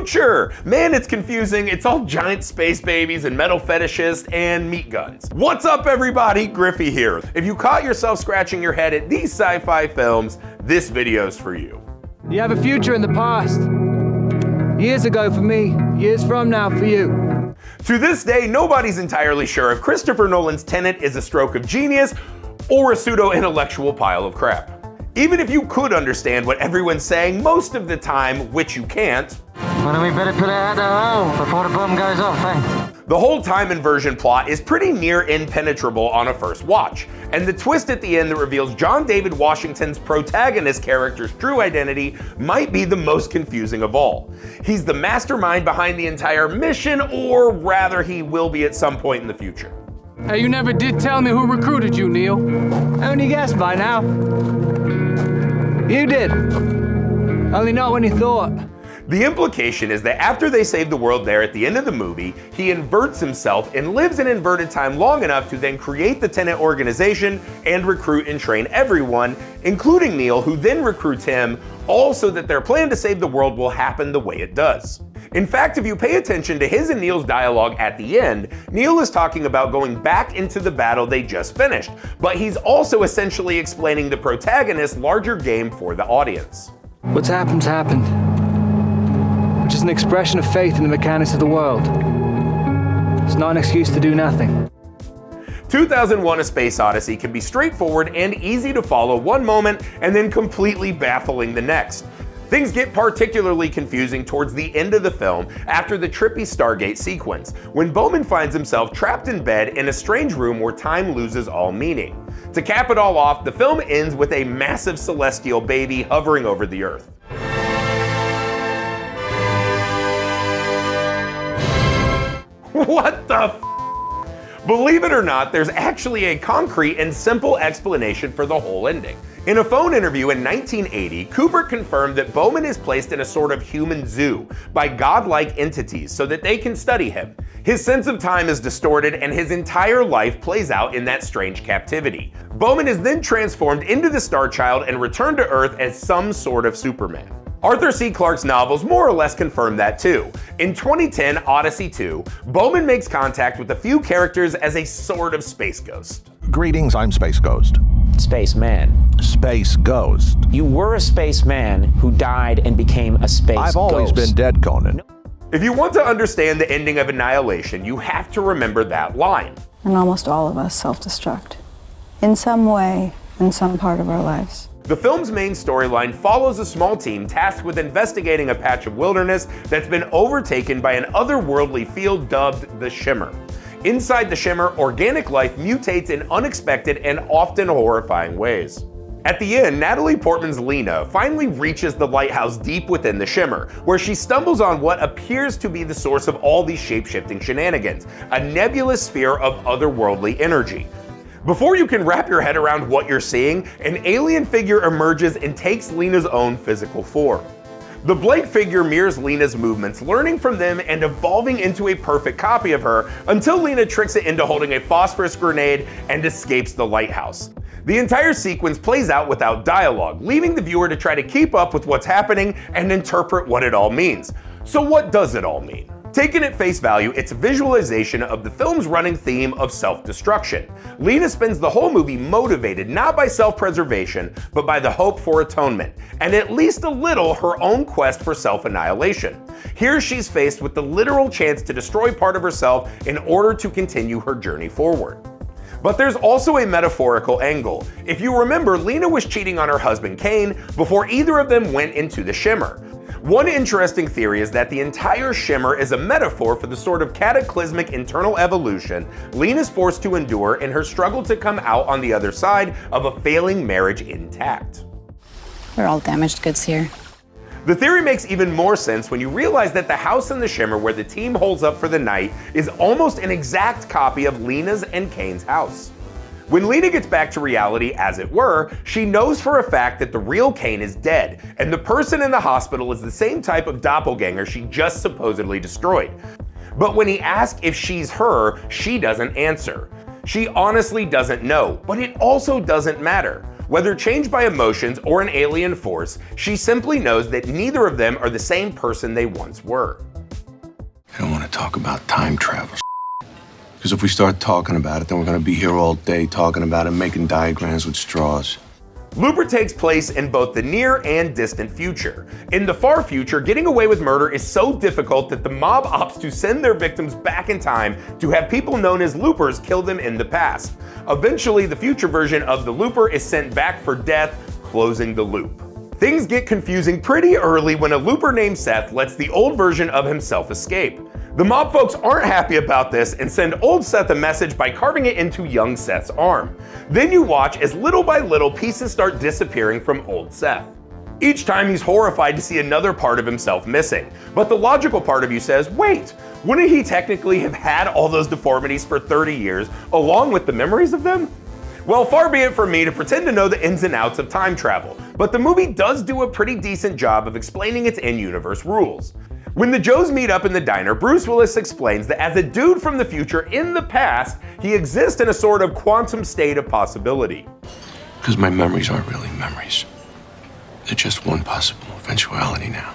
future! Man, it's confusing. It's all giant space babies and metal fetishists and meat guns. What's up, everybody? Griffey here. If you caught yourself scratching your head at these sci-fi films, this video's for you. You have a future in the past. Years ago for me, years from now for you. To this day, nobody's entirely sure if Christopher Nolan's Tenet is a stroke of genius or a pseudo-intellectual pile of crap. Even if you could understand what everyone's saying most of the time, which you can't, Well, we better put it out the hole before the bomb goes off, eh? the whole time inversion plot is pretty near impenetrable on a first watch, and the twist at the end that reveals John David Washington's protagonist character's true identity might be the most confusing of all. He's the mastermind behind the entire mission, or rather he will be at some point in the future. Hey, you never did tell me who recruited you, Neil. Haven't you guessed by now? You did. Only not when you thought. The implication is that after they save the world there at the end of the movie, he inverts himself and lives in inverted time long enough to then create the Tenet organization and recruit and train everyone, including Neil, who then recruits him, all so that their plan to save the world will happen the way it does. In fact, if you pay attention to his and Neil's dialogue at the end, Neil is talking about going back into the battle they just finished, but he's also essentially explaining the protagonist's larger game for the audience. What's happened's happened. Which is an expression of faith in the mechanics of the world. It's not an excuse to do nothing. 2001: A Space Odyssey can be straightforward and easy to follow one moment and then completely baffling the next. Things get particularly confusing towards the end of the film after the trippy Stargate sequence, when Bowman finds himself trapped in bed in a strange room where time loses all meaning. To cap it all off, the film ends with a massive celestial baby hovering over the Earth. What the f? Believe it or not, there's actually a concrete and simple explanation for the whole ending. In a phone interview in 1980, Kubrick confirmed that Bowman is placed in a sort of human zoo by godlike entities so that they can study him. His sense of time is distorted and his entire life plays out in that strange captivity. Bowman is then transformed into the Star Child and returned to Earth as some sort of Superman. Arthur C. Clarke's novels more or less confirm that too. In 2010, Odyssey 2, Bowman makes contact with a few characters as a sort of space ghost. Greetings, I'm Space Ghost. Spaceman. Space Ghost. You were a spaceman who died and became a space ghost. I've always been dead, Conan. If you want to understand the ending of Annihilation, you have to remember that line. And almost all of us self-destruct. In some way, in some part of our lives. The film's main storyline follows a small team tasked with investigating a patch of wilderness that's been overtaken by an otherworldly field dubbed the Shimmer. Inside the Shimmer, organic life mutates in unexpected and often horrifying ways. At the end, Natalie Portman's Lena finally reaches the lighthouse deep within the Shimmer, where she stumbles on what appears to be the source of all these shape-shifting shenanigans, a nebulous sphere of otherworldly energy. Before you can wrap your head around what you're seeing, an alien figure emerges and takes Lena's own physical form. The blank figure mirrors Lena's movements, learning from them and evolving into a perfect copy of her until Lena tricks it into holding a phosphorus grenade and escapes the lighthouse. The entire sequence plays out without dialogue, leaving the viewer to try to keep up with what's happening and interpret what it all means. So what does it all mean? Taken at face value, it's a visualization of the film's running theme of self-destruction. Lena spends the whole movie motivated not by self-preservation, but by the hope for atonement, and at least a little her own quest for self-annihilation. Here she's faced with the literal chance to destroy part of herself in order to continue her journey forward. But there's also a metaphorical angle. If you remember, Lena was cheating on her husband Kane before either of them went into the Shimmer. One interesting theory is that the entire Shimmer is a metaphor for the sort of cataclysmic internal evolution Lena's forced to endure in her struggle to come out on the other side of a failing marriage intact. We're all damaged goods here. The theory makes even more sense when you realize that the house in the Shimmer where the team holds up for the night is almost an exact copy of Lena's and Kane's house. When Lena gets back to reality, as it were, she knows for a fact that the real Kane is dead, and the person in the hospital is the same type of doppelganger she just supposedly destroyed. But when he asks if she's her, she doesn't answer. She honestly doesn't know, but it also doesn't matter. Whether changed by emotions or an alien force, she simply knows that neither of them are the same person they once were. I don't want to talk about time travel. Because if we start talking about it, then we're going to be here all day talking about it, making diagrams with straws. Looper takes place in both the near and distant future. In the far future, getting away with murder is so difficult that the mob opts to send their victims back in time to have people known as loopers kill them in the past. Eventually, the future version of the looper is sent back for death, closing the loop. Things get confusing pretty early when a looper named Seth lets the old version of himself escape. The mob folks aren't happy about this and send old Seth a message by carving it into young Seth's arm. Then you watch as little by little pieces start disappearing from old Seth. Each time he's horrified to see another part of himself missing. But the logical part of you says, wait, wouldn't he technically have had all those deformities for 30 years along with the memories of them? Well, far be it from me to pretend to know the ins and outs of time travel, but the movie does do a pretty decent job of explaining its in-universe rules. When the Joes meet up in the diner, Bruce Willis explains that as a dude from the future in the past, he exists in a sort of quantum state of possibility. Because my memories aren't really memories. They're just one possible eventuality now.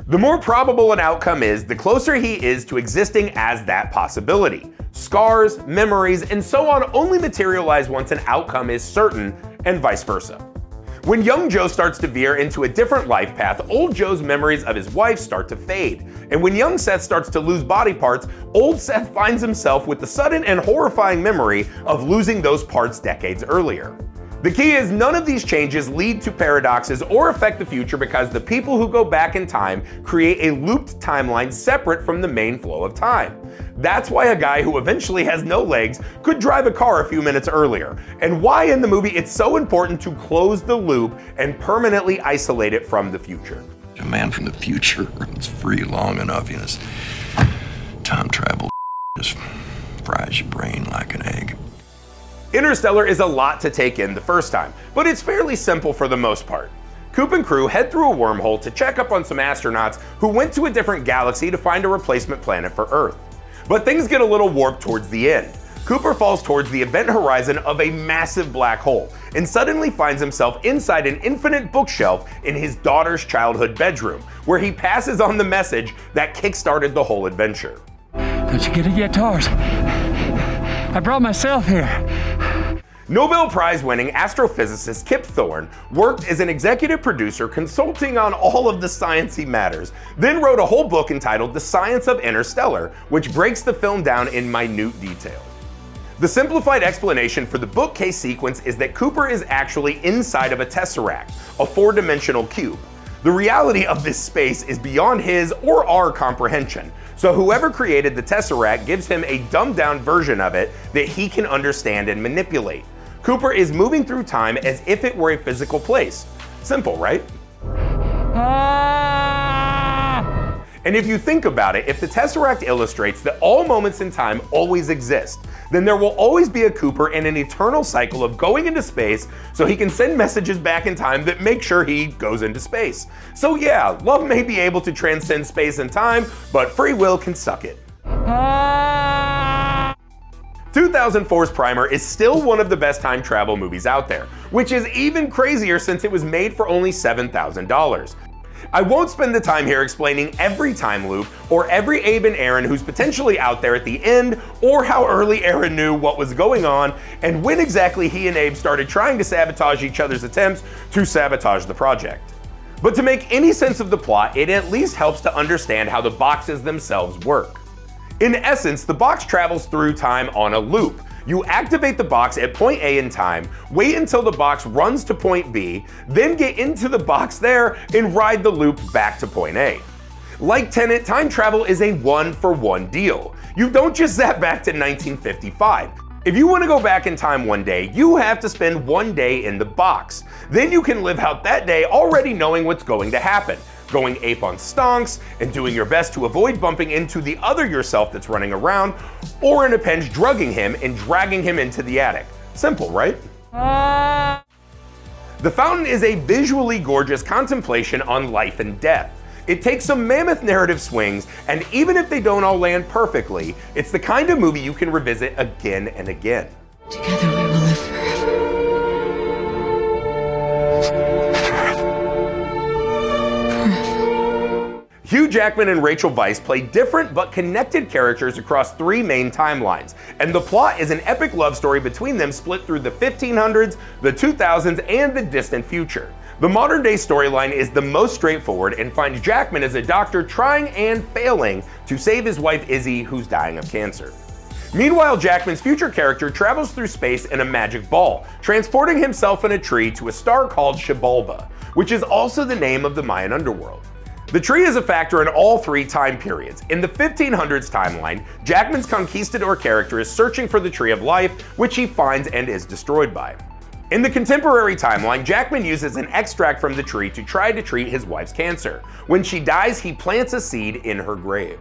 The more probable an outcome is, the closer he is to existing as that possibility. Scars, memories, and so on only materialize once an outcome is certain, and vice versa. When young Joe starts to veer into a different life path, old Joe's memories of his wife start to fade. And when young Seth starts to lose body parts, old Seth finds himself with the sudden and horrifying memory of losing those parts decades earlier. The key is none of these changes lead to paradoxes or affect the future because the people who go back in time create a looped timeline separate from the main flow of time. That's why a guy who eventually has no legs could drive a car a few minutes earlier, and why in the movie it's so important to close the loop and permanently isolate it from the future. A man from the future runs free long enough, you know, time travel just fries your brain like an egg. Interstellar is a lot to take in the first time, but it's fairly simple for the most part. Coop and crew head through a wormhole to check up on some astronauts who went to a different galaxy to find a replacement planet for Earth. But things get a little warped towards the end. Cooper falls towards the event horizon of a massive black hole and suddenly finds himself inside an infinite bookshelf in his daughter's childhood bedroom, where he passes on the message that kickstarted the whole adventure. Don't you get it yet, Tars? I brought myself here. Nobel Prize-winning astrophysicist Kip Thorne worked as an executive producer consulting on all of the sciencey matters, then wrote a whole book entitled The Science of Interstellar, which breaks the film down in minute detail. The simplified explanation for the bookcase sequence is that Cooper is actually inside of a tesseract, a four-dimensional cube. The reality of this space is beyond his or our comprehension, so whoever created the tesseract gives him a dumbed-down version of it that he can understand and manipulate. Cooper is moving through time as if it were a physical place. Simple, right? And if you think about it, if the Tesseract illustrates that all moments in time always exist, then there will always be a Cooper in an eternal cycle of going into space so he can send messages back in time that make sure he goes into space. So yeah, love may be able to transcend space and time, but free will can suck it. 2004's Primer is still one of the best time travel movies out there, which is even crazier since it was made for only $7,000. I won't spend the time here explaining every time loop, or every Abe and Aaron who's potentially out there at the end, or how early Aaron knew what was going on, and when exactly he and Abe started trying to sabotage each other's attempts to sabotage the project. But to make any sense of the plot, it at least helps to understand how the boxes themselves work. In essence, the box travels through time on a loop. You activate the box at point A in time, wait until the box runs to point B, then get into the box there and ride the loop back to point A. Like Tenet, time travel is a one-for-one deal. You don't just zap back to 1955. If you want to go back in time one day, you have to spend one day in the box. Then you can live out that day already knowing what's going to happen, going ape on stonks, and doing your best to avoid bumping into the other yourself that's running around, or in a pinch drugging him and dragging him into the attic. Simple, right? The Fountain is a visually gorgeous contemplation on life and death. It takes some mammoth narrative swings, and even if they don't all land perfectly, it's the kind of movie you can revisit again and again. Together we will live forever. Jackman and Rachel Weisz play different but connected characters across 3 main timelines, and the plot is an epic love story between them split through the 1500s, the 2000s, and the distant future. The modern-day storyline is the most straightforward and finds Jackman as a doctor trying and failing to save his wife Izzy, who's dying of cancer. Meanwhile, Jackman's future character travels through space in a magic ball, transporting himself in a tree to a star called Xibalba, which is also the name of the Mayan underworld. The tree is a factor in all 3 time periods. In the 1500s timeline, Jackman's conquistador character is searching for the Tree of Life, which he finds and is destroyed by. In the contemporary timeline, Jackman uses an extract from the tree to try to treat his wife's cancer. When she dies, he plants a seed in her grave.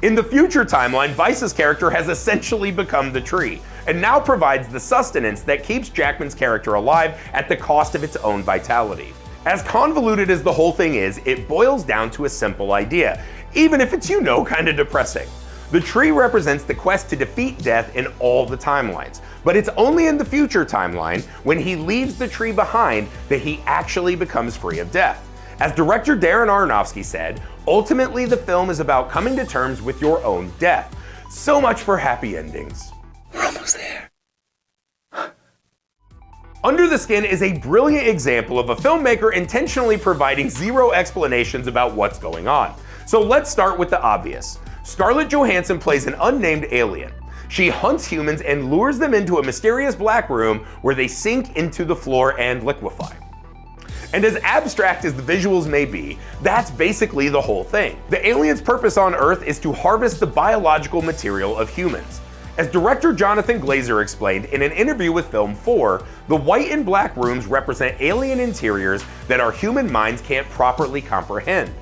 In the future timeline, Weisz's character has essentially become the tree, and now provides the sustenance that keeps Jackman's character alive at the cost of its own vitality. As convoluted as the whole thing is, it boils down to a simple idea, even if it's, kind of depressing. The tree represents the quest to defeat death in all the timelines, but it's only in the future timeline, when he leaves the tree behind, that he actually becomes free of death. As director Darren Aronofsky said, ultimately the film is about coming to terms with your own death. So much for happy endings. We're almost there. Under the Skin is a brilliant example of a filmmaker intentionally providing 0 explanations about what's going on. So let's start with the obvious. Scarlett Johansson plays an unnamed alien. She hunts humans and lures them into a mysterious black room where they sink into the floor and liquefy. And as abstract as the visuals may be, that's basically the whole thing. The aliens' purpose on Earth is to harvest the biological material of humans. As director Jonathan Glazer explained in an interview with Film 4, the white and black rooms represent alien interiors that our human minds can't properly comprehend.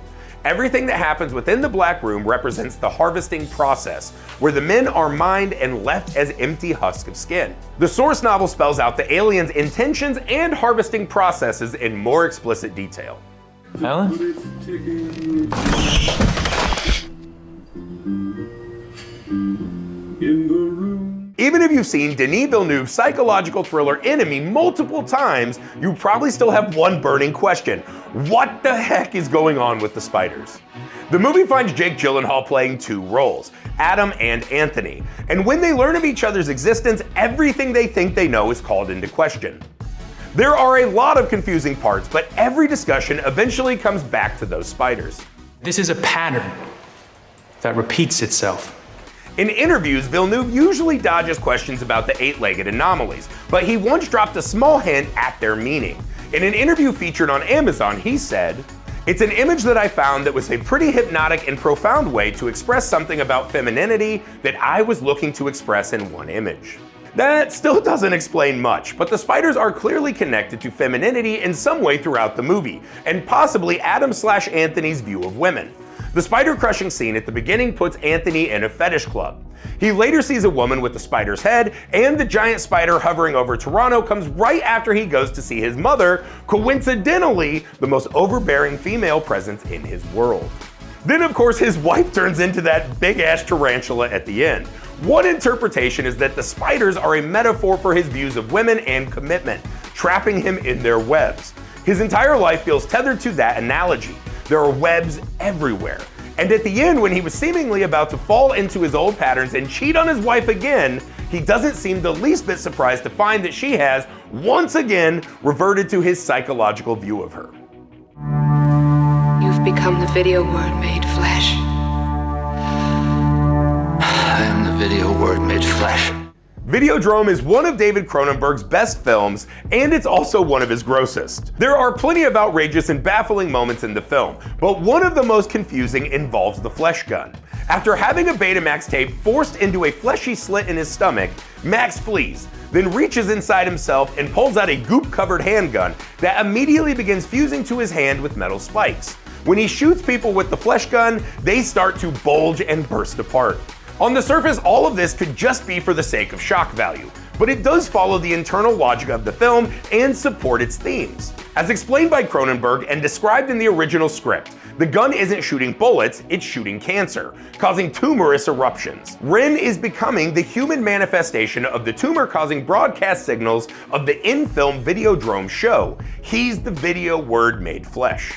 Everything that happens within the black room represents the harvesting process, where the men are mined and left as empty husks of skin. The source novel spells out the aliens' intentions and harvesting processes in more explicit detail. Alan? Even if you've seen Denis Villeneuve's psychological thriller Enemy multiple times, you probably still have one burning question. What the heck is going on with the spiders? The movie finds Jake Gyllenhaal playing 2 roles, Adam and Anthony, and when they learn of each other's existence, everything they think they know is called into question. There are a lot of confusing parts, but every discussion eventually comes back to those spiders. This is a pattern that repeats itself. In interviews, Villeneuve usually dodges questions about the 8-legged anomalies, but he once dropped a small hint at their meaning. In an interview featured on Amazon, he said, "It's an image that I found that was a pretty hypnotic and profound way to express something about femininity that I was looking to express in one image." That still doesn't explain much, but the spiders are clearly connected to femininity in some way throughout the movie, and possibly Adam/Anthony's view of women. The spider crushing scene at the beginning puts Anthony in a fetish club. He later sees a woman with the spider's head, and the giant spider hovering over Toronto comes right after he goes to see his mother, coincidentally the most overbearing female presence in his world. Then of course his wife turns into that big-ass tarantula at the end. One interpretation is that the spiders are a metaphor for his views of women and commitment, trapping him in their webs. His entire life feels tethered to that analogy. There are webs everywhere. And at the end, when he was seemingly about to fall into his old patterns and cheat on his wife again, he doesn't seem the least bit surprised to find that she has, once again, reverted to his psychological view of her. You've become the video word made flesh. I am the video word made flesh. Videodrome is one of David Cronenberg's best films, and it's also one of his grossest. There are plenty of outrageous and baffling moments in the film, but one of the most confusing involves the flesh gun. After having a Betamax tape forced into a fleshy slit in his stomach, Max flees, then reaches inside himself and pulls out a goop-covered handgun that immediately begins fusing to his hand with metal spikes. When he shoots people with the flesh gun, they start to bulge and burst apart. On the surface, all of this could just be for the sake of shock value, but it does follow the internal logic of the film and support its themes. As explained by Cronenberg and described in the original script, the gun isn't shooting bullets, it's shooting cancer, causing tumorous eruptions. Ren is becoming the human manifestation of the tumor-causing broadcast signals of the in-film Videodrome show. He's the video word made flesh.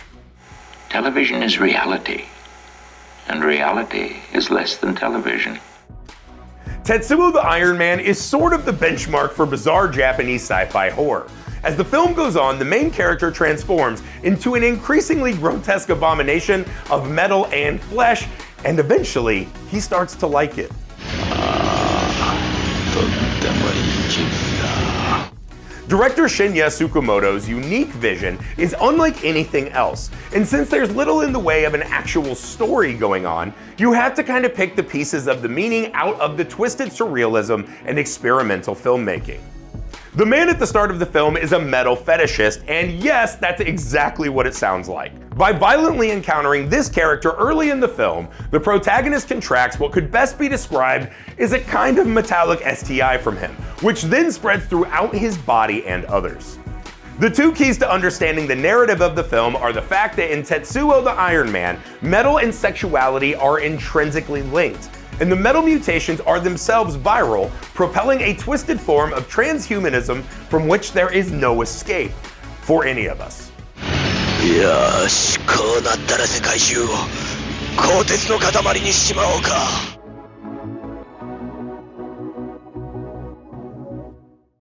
Television is reality. And reality is less than television. Tetsuo the Iron Man is sort of the benchmark for bizarre Japanese sci-fi horror. As the film goes on, the main character transforms into an increasingly grotesque abomination of metal and flesh, and eventually, he starts to like it. Director Shinya Tsukamoto's unique vision is unlike anything else, and since there's little in the way of an actual story going on, you have to kind of pick the pieces of the meaning out of the twisted surrealism and experimental filmmaking. The man at the start of the film is a metal fetishist, and yes, that's exactly what it sounds like. By violently encountering this character early in the film, the protagonist contracts what could best be described as a kind of metallic STI from him, which then spreads throughout his body and others. The two keys to understanding the narrative of the film are the fact that in Tetsuo the Iron Man, metal and sexuality are intrinsically linked, and the metal mutations are themselves viral, propelling a twisted form of transhumanism from which there is no escape for any of us. よし、こうなったら世界中を鋼鉄の塊にしちまおうか。